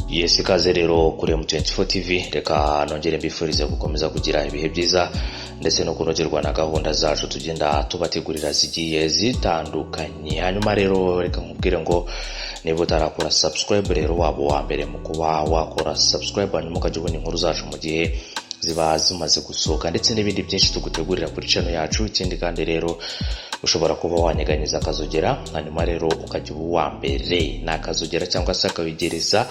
Yes, ikaze rero kuri M24 TV, reka nongere mbifurize gukomeza kugira ibihe byiza ndetse no kunogerwa na gahunda zacu tugenda tubategurira zigiye zitandukanye. Hanyuma rero reka nkubwire ngo niba utarakora subscribe rero wabo wa mbere mu kuba wakora subscribe, hanyuma ukajya ubona inkuru zacu mu gihe ziba zimaze gusohoka ndetse n'ibindi byinshi tugutegurira kuri channel yacu. Ikindi kandi rero ushobora kuba wanyeganiza akazogera, hanyuma rero ukajya uwa mbere nakazogera cyangwa se akabigereza,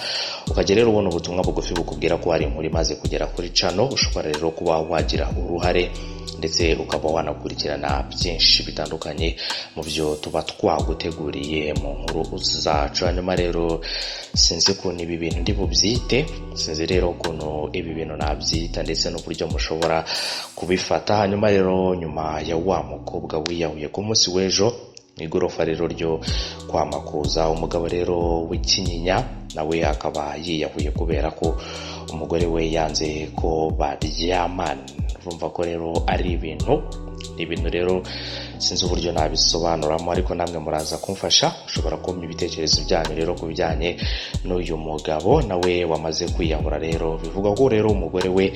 ukajya rero ubona ubutumwa bugufi bukubwira ko hari inkuru imaze kugera kuri channel. Ushobora rero kuba wagira uruhare ndetse ukaba wanakurikirana byinshi bitandukanye mu byo tuba twaguteguriye mu nkuru zacu. Hanyuma rero sinzi ko ibi bintu ndi bubyite, sinzi rero ukuntu ibi bintu nabyita ndetse n'uburyo mushobora kubifata. Hanyuma rero nyuma ya wa mukobwa wiyahuye ku munsi w'ejo igorofa rero ryo kwa Makuza, umugabo rero w'ikinyinya nawe akaba yiyahuye kubera ko umugore we yanze ko baryamana. Urumva ko rero ari ibintu rero sinzi uburyo nabisobanuramo, ariko namwe muraza kumfasha. Ushobora kumpa ibitekerezo byanyu rero ku bijyanye n'uyu mugabo nawe wamaze kwiyahura. Rero bivuga ko rero umugore we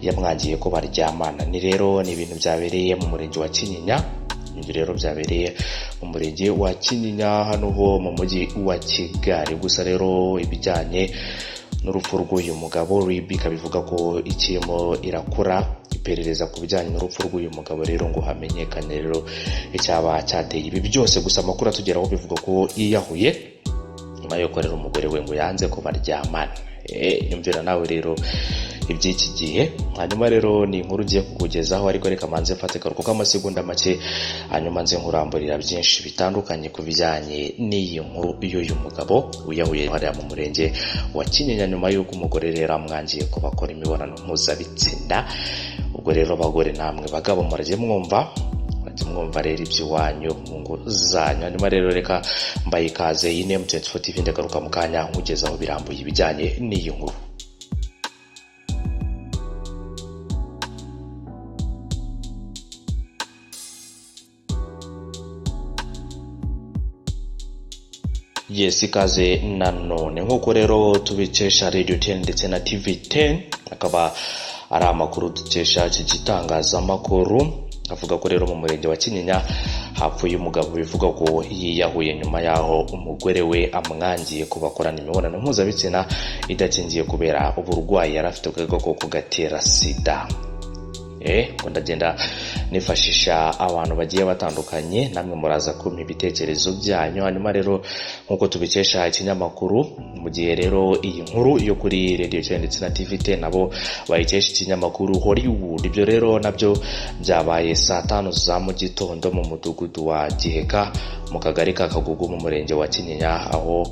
yamwangiye ko baryamana. Ni ibintu byabereye mu murenge wa Kinyinya. Ibyo rero byabereye mu murenge wa Kinyinya hano ho mu mujyi wa Kigali. Gusa rero ibijyanye n'urupfu rw'uyu mugabo Ribika bivuga ko ikirimo irakora iperereza ku bijyanye n'urupfu rw'uyu mugabo rero ngo hamenyekane rero icyaba cyateye ibi byose. Gusa amakuru atugeraho bivuga ko yiyahuye nyuma yo korera umugore we ngo yanze ko baryamana. Nyumvira nawe rero iby'iki gihe. Hanyuma rero ni inkuru ugiye kukugezaho, ariko reka manze mfate karuko k'amasegonda make hanyuma nze nkuramburira byinshi bitandukanye ku bijyanye n'iyi nkuru y'uyu mugabo wiyahuye hariya mu murenge wa Kinyinya nyuma y'uko umugore rero amwangiye ko bakora imibonano mpuzabitsina. Ubwo rero abagore namwe bagabo murajye mwumva rero iby'iwanyu mu ngo zanyu. Hanyuma rero reka mbaye ikaze iyi ni M24 TV, ndagaruka mu kanya nkugezaho birambuye ibijyanye n'iyi nkuru. Yes, ikaze nanone nk'uko rero tubikesha Radio 10 ndetse na TV 10, akaba ari amakuru dukesha iki gitangazamakuru. Avuga ko rero mu murenge wa Kinyinya hapfuye umugabo bivuga ko yiyahuye nyuma yaho umugore we amwangiye ko bakorana imibonano mpuzabitsina idakingiye kubera uburwayi yari afite bw'agakoko gatera sida. Ngo ndagenda nifashisha abantu bagiye batandukanye, namwe muraza kumpa ibitekerezo byanyu. Hanyuma rero nk'uko tubikesha ikinyamakuru, mu gihe rero iyi nkuru yo kuri Radio 10 ndetse na TV 10 nabo bayikesha ikinyamakuru Hollywood. Ibyo rero nabyo byabaye saa 5 za mu gitondo mu mudugudu wa Giheka mu kagari ka Kagugu mu murenge wa Kinyinya, aho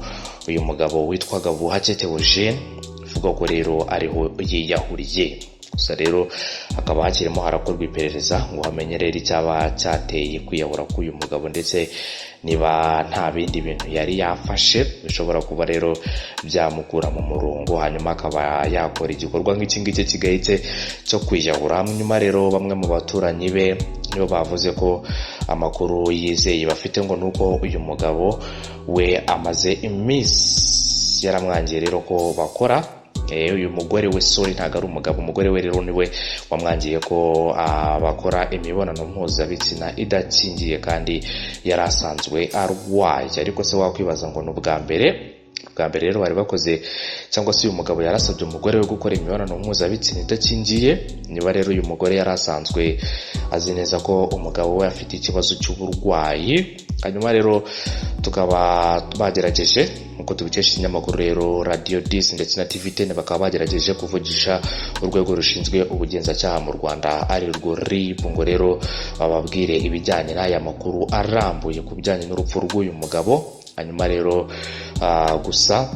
uyu mugabo witwaga Buhakete Eugene uvuga ko rero ariho yiyahuriye. Gusa rero hakaba hakirimo harakorwa iperereza ngo hamenye rero icyaba cyateye kwiyahura k'uyu mugabo ndetse niba nta bindi bintu yari yafashe bishobora kuba rero byamukura mu murongo, hanyuma akaba yakora igikorwa nk'iki ngiki kigayitse cyo kwiyahura. Hanyuma rero bamwe mu baturanyi be nibo bavuze ko amakuru yizeye bafite ngo nuko uyu mugabo we amaze iminsi yaramwangiye rero ko bakora. Uyu mugore we ntago ari umugabo, umugore we rero niwe wamwangiye ko bakora imibonano mpuzabitsina idakingiye kandi yari asanzwe arwaye. Ariko se wakwibaza ngo n'ubwa mbere rero bari bakoze, cyangwa se uyu mugabo yarasabye umugore we gukora imibonano mpuzabitsina idakingiye, niba rero uyu mugore yari asanzwe azi neza ko umugabo we afite ikibazo cy'uburwayi. Hanyuma rero tukaba bagerageje nkuko tubikesha ikinyamakuru rero Radio 10 ndetse na TV 10 bakaba bagerageje kuvugisha urwego rushinzwe ubugenzacyaha mu Rwanda ari rwo RIB ngo rero bababwire ibijyanye n'aya makuru arambuye ku bijyanye n'urupfu rw'uyu mugabo. Hanyuma rero gusa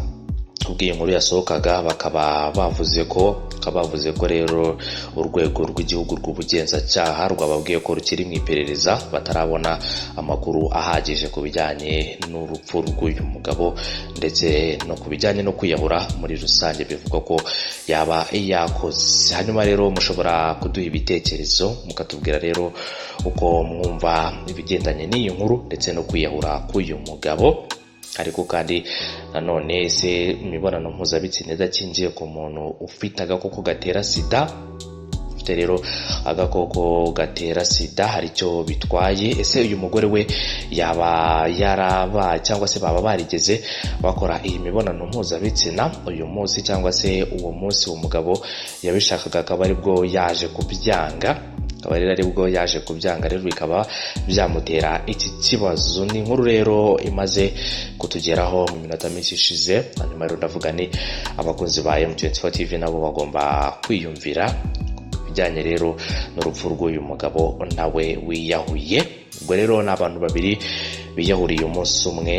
ubwiye inkuru yasohokaga bakaba bavuze ko rero urwego rw'igihugu rw'ubugenzacyaha rwababwiye ko rukiri mu iperereza, batarabona amakuru ahagije ku bijyanye n'urupfu rw'uyu mugabo ndetse no ku bijyanye no kwiyahura muri rusange bivugwa ko yaba yakoze. Hanyuma rero mushobora kuduha ibitekerezo mukatubwira rero uko mwumva ibigendanye n'iyi nkuru ndetse no kwiyahura k'uyu mugabo. ariko kandi nanone ese imibonano mpuzabitsina idakingiye ku muntu ufite agakoko gatera sida, rero agakoko gatera sida hari icyo bitwaye? Ese uyu mugore we yaba yaraba cyangwa se baba barigeze bakora iyi mibonano mpuzabitsina uyu munsi, cyangwa se uwo munsi umugabo yabishakaga akaba aribwo yaje kubyanga, rero bikaba byamutera iki kibazo? Ni inkuru rero imaze kutugeraho mu minota mike ishize, hanyuma rero ndavuga ni abakunzi ba M24 TV nabo bagomba kwiyumvira bijyanye rero n'urupfu rw'uyu mugabo nawe wiyahuye. Ubwo rero ni abantu babiri biyahuriye umunsi umwe,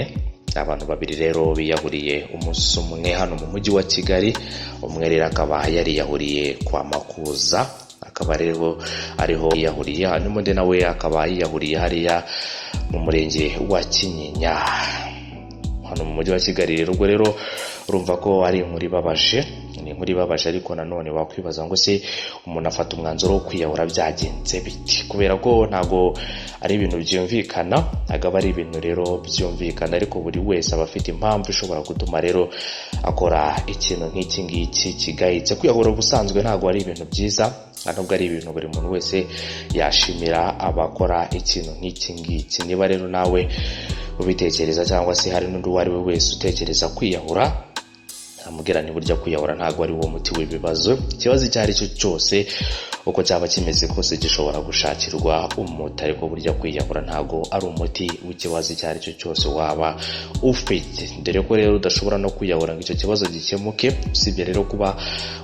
hano mu mujyi wa Kigali. Umwe rero akaba yariyahuriye kwa Makuza, akaba rero ariho yiyahuriye, hanyuma undi nawe akaba yiyahuriye hariya mu murenge wa Kinyinya hano mu mujyi wa Kigali. Rero ubwo rero urumva ko ari inkuru ibabaje, ariko nanone wakwibaza ngo se umuntu afata umwanzuro wo kwiyahura byagenze biti? Kubera ko ntago ari ibintu byumvikana, agaba ari ibintu rero byumvikana, ariko buri wese aba afite impamvu ishobora gutuma rero akora ikintu nk'iki ngiki kigayitse. Kwiyahura ubusanzwe ntago ari ibintu byiza, nubwo ari ibintu buri muntu wese yashimira abakora ikintu nk'iki ngiki. Niba rero nawe ubitekereza, cyangwa se hari n'undi uwo ari we wese utekereza kwiyahura, amubwira ni burya kwiyahura ntago ari wo muti w'ibibazo. Ikibazo icyo ari cyo cyose uko cyaba kimeze kose gishobora gushakirwa umuti, ariko burya kwiyahura ntago ari umuti w'ikibazo icyo ari cyo cyose waba ufite. Dore ko rero udashobora no kwiyahura ngo icyo kibazo gikemuke, usibye rero kuba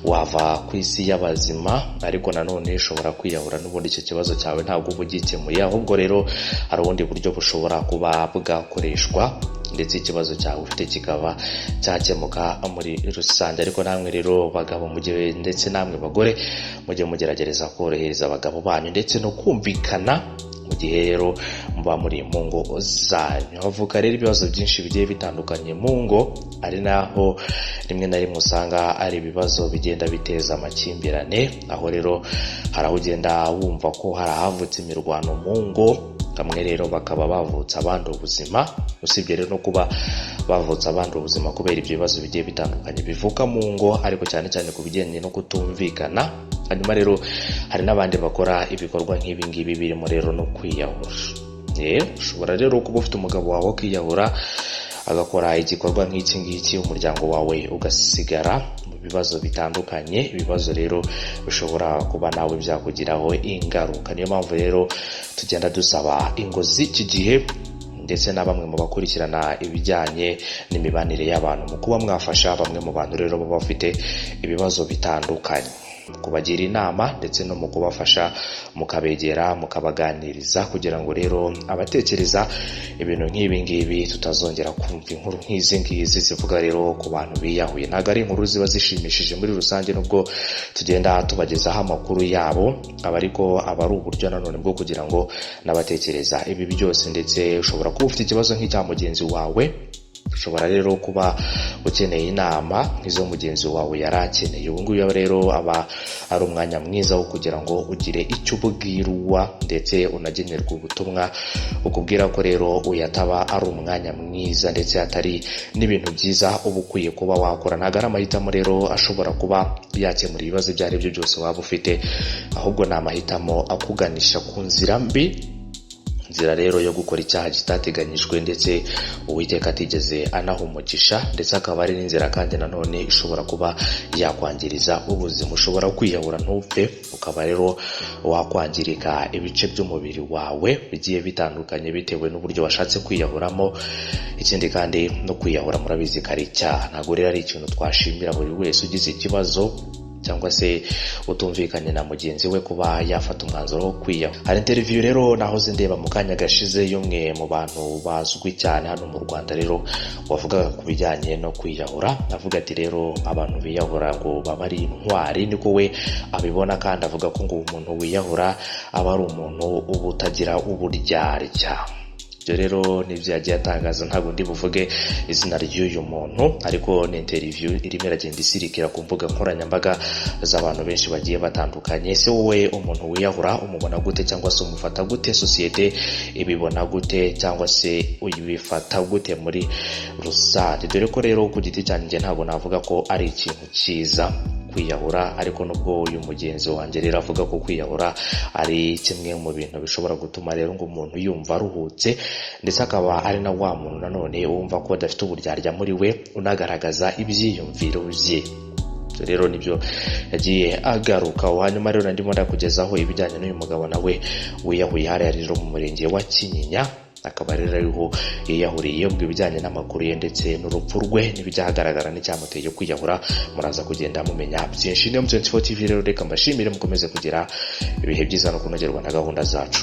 wava ku isi y'abazima, ariko nanone ushobora kwiyahura n'ubundi icyo kibazo cyawe ntago uba ugikemuye, ahubwo rero hari ubundi buryo bushobora kuba bwakoreshwa ndetse ikibazo cyawe ufite kikaba cyakemuka muri rusange. Ariko namwe rero bagabo mugihe, ndetse namwe bagore mujye mugerageza korohereza abagabo banyu ndetse no kumvikana mu gihe rero muba muri mu ngo zanyu. Havuka rero ibibazo byinshi bigiye bitandukanye mu ngo, ari naho rimwe na rimwe usanga ari ibibazo bigenda biteza amakimbirane, aho rero hari aho ugenda wumva ko hari ahavutse imirwano mu ngo, bamwe rero bakaba bavutse abandi ubuzima. Usibye rero no kuba bavutse abandi ubuzima kubera ibyo bibazo bigiye bitandukanye bivuka mu ngo, ariko cyane cyane ku bijyanye no kutumvikana. Hanyuma rero hari n'abandi bakora ibikorwa nk'ibi ngibi birimo rero no kwiyahura. Ushobora rero kuba ufite umugabo wawe kwiyahura agakora igikorwa nk'iki ngiki, umuryango wawe ugasigara mu bibazo bitandukanye. Ibibazo rero bishobora kuba nawe byakugiraho ingaruka. Niyo mpamvu rero tugenda dusaba ingo z'iki gihe ndetse na bamwe mu bakurikirana ibijyanye n'imibanire y'abantu mu kuba mwafasha bamwe mu bantu rero baba bafite ibibazo bitandukanye, kubagira inama ndetse no mu kubafasha mukabegera mukabaganiriza, kugira ngo rero abatekereza ibintu nk'ibi ngibi tutazongera kumva inkuru nk'izi ngizi zivuga rero ku bantu biyahuye. Ntabwo ari inkuru ziba zishimishije muri rusange, nubwo tugenda tubagezaho amakuru yabo, ariko aba ari uburyo nanone bwo kugira ngo n'abatekereza ibi byose. Ndetse ushobora kuba ufite ikibazo nk'icya mugenzi wawe, ushobora rero kuba ukeneye inama nk'izo mugenzi wawe yari akeneye. Ubu ngubu rero aba ari umwanya mwiza wo kugira ngo ugire icyo ubwirwa ndetse unagenerwa ubutumwa ukubwira ko rero uyataba ari umwanya mwiza ndetse atari n'ibintu byiza uba ukwiye kuba wakora. Ntabwo ari amahitamo rero ashobora kuba yakemura ibibazo ibyo ari byo byose waba ufite, ahubwo ni amahitamo akuganisha ku nzira mbi, inzira rero yo gukora icyaha kitateganyijwe ndetse Uwiteka atigeze anahumugisha, ndetse akaba ari n'inzira kandi nanone ishobora kuba yakwangiriza ubuzima. Ushobora kwiyahura ntupfe, ukaba rero wakwangirika ibice by'umubiri wawe bigiye bitandukanye bitewe n'uburyo washatse kwiyahuramo. Ikindi kandi no kwiyahura murabizi ko ari icyaha, ntabwo rero ari ikintu twashimira buri wese ugize ikibazo cyangwa se utumvikanye na mugenzi we kuba yafata umwanzuro wo kwiyahura. Hari interview rero nahoze ndeba mu kanya gashize y'umwe mu bantu bazwi cyane hano mu Rwanda rero wavugaga ku bijyanye no kwiyahura. Avuga ati rero abantu biyahura ngo baba ari intwari, niko we abibona, kandi avuga ko ngo umuntu wiyahura aba ari umuntu uba utagira uburyarya. ibyo rero nibyo yagiye atangaza. Ntabwo ndi buvuge izina ry'uyu muntu, ariko ni interview irimo iragenda isirikira ku mbuga nkoranyambaga z'abantu benshi bagiye batandukanye. Ese wowe umuntu wiyahura umubona gute, cyangwa se umufata gute? Sosiyete ibibona gute, cyangwa se uyibifata gute muri rusange? Dore ko rero ku giti cyanjye ntabwo navuga ko ari ikintu cyiza kwiyahura, ariko nubwo uyu mugenzi wanjye rero avuga ko kwiyahura ari kimwe mu bintu bishobora gutuma rero ngo umuntu yumva aruhutse, ndetse akaba ari na wa muntu nanone wumva ko adafite uburyarya muri we, unagaragaza ibyiyumviro bye. Rero nibyo yagiye agaruka. Hanyuma rero ndimo ndakugezaho ibijyanye n'uyu mugabo nawe wiyahuye hariya rero mu murenge wa Kinyinya, akaba rero ariho yiyahuriye. Ubwo ibijyanye n'amakuru ye ndetse n'urupfu rwe n'ibyahagaragara n'icyamuteye kwiyahura muraza kugenda mumenya byinshi. Niyo M24 TV rero reka mbashimire, mukomeze kugira ibihe byiza no kunogerwa na gahunda zacu.